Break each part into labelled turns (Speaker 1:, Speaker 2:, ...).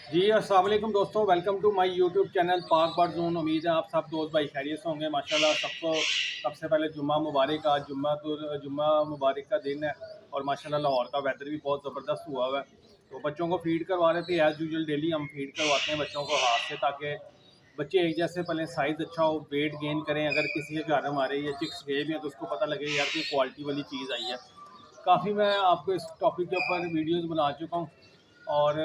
Speaker 1: जी अस्सलाम वालेकुम दोस्तों, welcome to my YouTube channel Pak bird zone. उम्मीद है आप सब दोस्त भाई खैरियत से होंगे। माशाल्लाह सबको सबसे पहले जुम्मा मुबारक। आज जुम्मा मुबारक का दिन है और माशाल्लाह लाहौर का वेदर भी बहुत ज़बरदस्त हुआ हुआ है। तो बच्चों को फीड करवा रहे थे। एज़ यूजुअल डेली हम फीड करवाते हैं बच्चों को हाथ से, ताकि बच्चे एक जैसे पहले साइज़ अच्छा हो, वेट गेन करें। अगर किसी के घर हमारे ये चिक्स गए भी हैं तो उसको पता लगे यार कोई क्वालिटी वाली चीज़ आई है। काफ़ी मैं आपको इस टॉपिक के ऊपर वीडियोज़ बना चुका हूँ और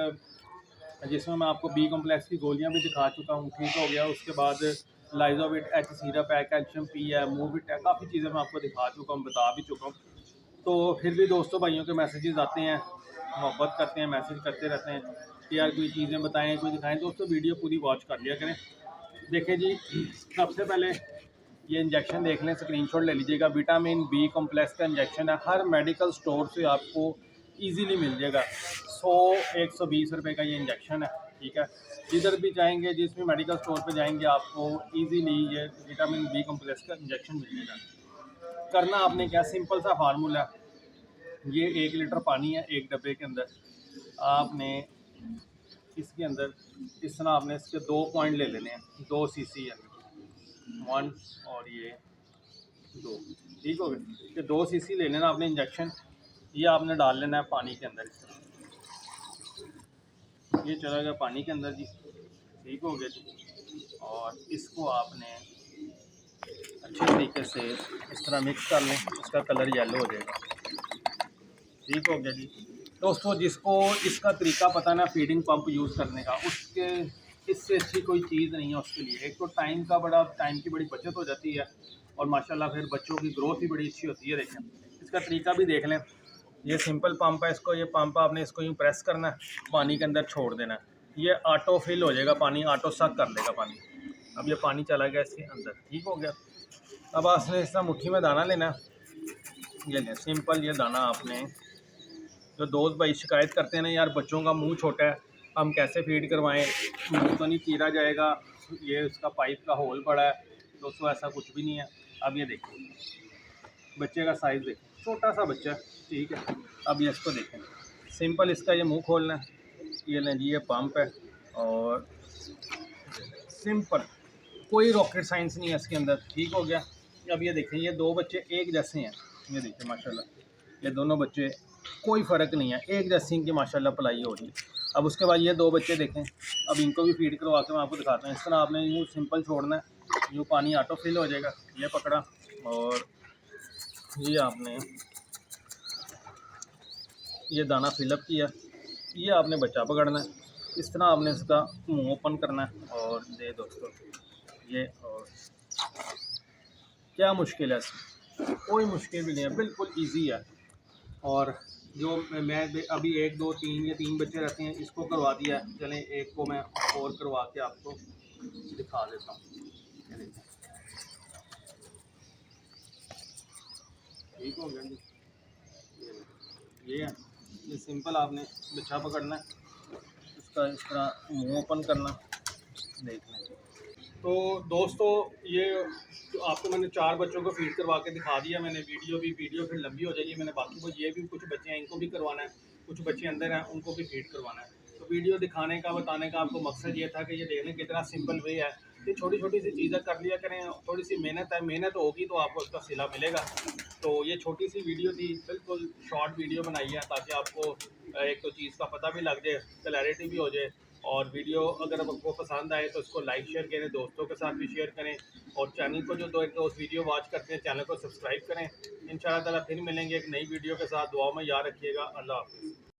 Speaker 1: जिसमें मैं आपको बी कम्प्लेक्स की गोलियां भी दिखा चुका हूँ। ठीक हो गया। उसके बाद लाइजोविट एच सीरप है, कैल्शियम पी है, मूविट है, काफ़ी चीज़ें मैं आपको दिखा चुका हूँ, बता भी चुका हूँ। तो फिर भी दोस्तों भाइयों के मैसेजेस आते हैं, मोहब्बत करते हैं, मैसेज करते रहते हैं कि यार कोई चीज़ें बताएं, कोई दिखाएं। दोस्तों वीडियो पूरी वॉच कर लिया करें। देखें जी, सबसे पहले ये इंजेक्शन देख लें, स्क्रीनशॉट ले लीजिएगा। विटामिन बी कॉम्प्लेक्स का इंजेक्शन है, हर मेडिकल स्टोर से आपको इजीली मिल जाएगा। 100-120 रुपये का ये इंजेक्शन है। ठीक है, जिधर भी जाएंगे, जिस भी मेडिकल स्टोर पे जाएंगे, आपको इजीली ये विटामिन बी कॉम्प्लेक्स का इंजेक्शन मिल जाएगा। करना आपने क्या, सिंपल सा फार्मूला। ये 1 लीटर पानी है एक डब्बे के अंदर। आपने इसके अंदर इस तरह आपने इसके 2 पॉइंट ले लेने हैं, 2 सीसी है, 1 और ये 2। ठीक हो गए। ये 2 सीसी ले लेना आपने इंजेक्शन। ये आपने डाल लेना है पानी के अंदर। ये चला गया पानी के अंदर जी। ठीक हो गया जी। और इसको आपने अच्छे तरीके से इस तरह मिक्स कर लें, इसका कलर येलो हो जाएगा। ठीक हो गया जी। दोस्तों जिसको इसका तरीका पता ना फीडिंग पंप यूज़ करने का, उसके इससे अच्छी कोई चीज़ नहीं है उसके लिए। एक तो टाइम की बड़ी बचत हो जाती है और माशाल्लाह फिर बच्चों की ग्रोथ भी बड़ी अच्छी होती है। देखें इसका तरीका भी देख लें। ये सिंपल पंप है, ये पंप आपने इसको यूँ प्रेस करना है, पानी के अंदर छोड़ देना है। ये ऑटो फिल हो जाएगा, पानी ऑटो सक कर लेगा पानी। अब ये पानी चला गया इसके अंदर। ठीक हो गया। अब आपने इस तरह मुट्ठी में दाना लेना है। ये लें सिंपल ये दाना आपने। जो दोस्त भाई शिकायत करते हैं ना, यार बच्चों का मुंह छोटा है, हम कैसे फीड करवाएं, मुंह तो नहीं चीरा जाएगा, ये उसका पाइप का होल पड़ा है। दोस्तों ऐसा कुछ भी नहीं है। अब ये देखिए बच्चे का साइज़ देखें, छोटा सा बच्चा है। ठीक है। अब ये इसको देखें, सिंपल इसका ये मुंह खोलना है। ये लें जी, ये पंप है और सिंपल, कोई रॉकेट साइंस नहीं है इसके अंदर। ठीक हो गया। अब ये देखें, ये 2 बच्चे एक जैसे हैं। ये देखिए माशाल्लाह, ये दोनों बच्चे कोई फ़र्क नहीं है, एक जैसी इनकी माशाल्लाह पलाई हो रही है। अब उसके बाद ये 2 बच्चे देखें, अब इनको भी फीड करवा के मैं आपको दिखाता हूँ। इस तरह आपने यूँ सिंपल छोड़ना है, यूँ पानी ऑटो फिल हो जाएगा। ये पकड़ा और ये आपने ये दाना फिलअप किया। ये आपने बच्चा पकड़ना है, इस तरह आपने इसका मुंह ओपन करना है और दे दोस्तों ये। और क्या मुश्किल है इसमें, कोई मुश्किल भी नहीं है, बिल्कुल इजी है। और जो मैं अभी 1 2 3 ये 3 बच्चे रहते हैं, इसको करवा दिया। चलें एक को मैं और करवा के आपको दिखा देता हूँ। ये देखें, ठीक हो गया जी। ये देखें, ये है। ये सिंपल आपने बच्चा पकड़ना है, इसका इस तरह मुंह ओपन करना, देखना है। तो दोस्तों ये तो आपको मैंने 4 बच्चों को फीड करवा के दिखा दिया मैंने। वीडियो फिर लंबी हो जाएगी। मैंने बाकी को ये भी कुछ बच्चे हैं इनको भी करवाना है, कुछ बच्चे अंदर हैं उनको भी फीड करवाना है। तो वीडियो दिखाने का, बताने का आपको मकसद ये था कि ये देखने कितना सिंपल वे है। ये छोटी छोटी सी चीज़ें कर लिया करें, थोड़ी सी मेहनत है, मेहनत होगी तो आपको उसका सिला मिलेगा। तो ये छोटी सी वीडियो थी, बिल्कुल शॉर्ट वीडियो बनाई है ताकि आपको एक तो चीज़ का पता भी लग जाए, क्लैरिटी भी हो जाए। और वीडियो अगर आपको पसंद आए तो इसको लाइक शेयर करें, दोस्तों के साथ भी शेयर करें। और चैनल को जो दोस्त वीडियो वॉच करते हैं, चैनल को सब्सक्राइब करें। इंशाल्लाह ताला फिर मिलेंगे एक नई वीडियो के साथ। दुआ में याद रखिएगा। अल्लाह हाफ़िज़।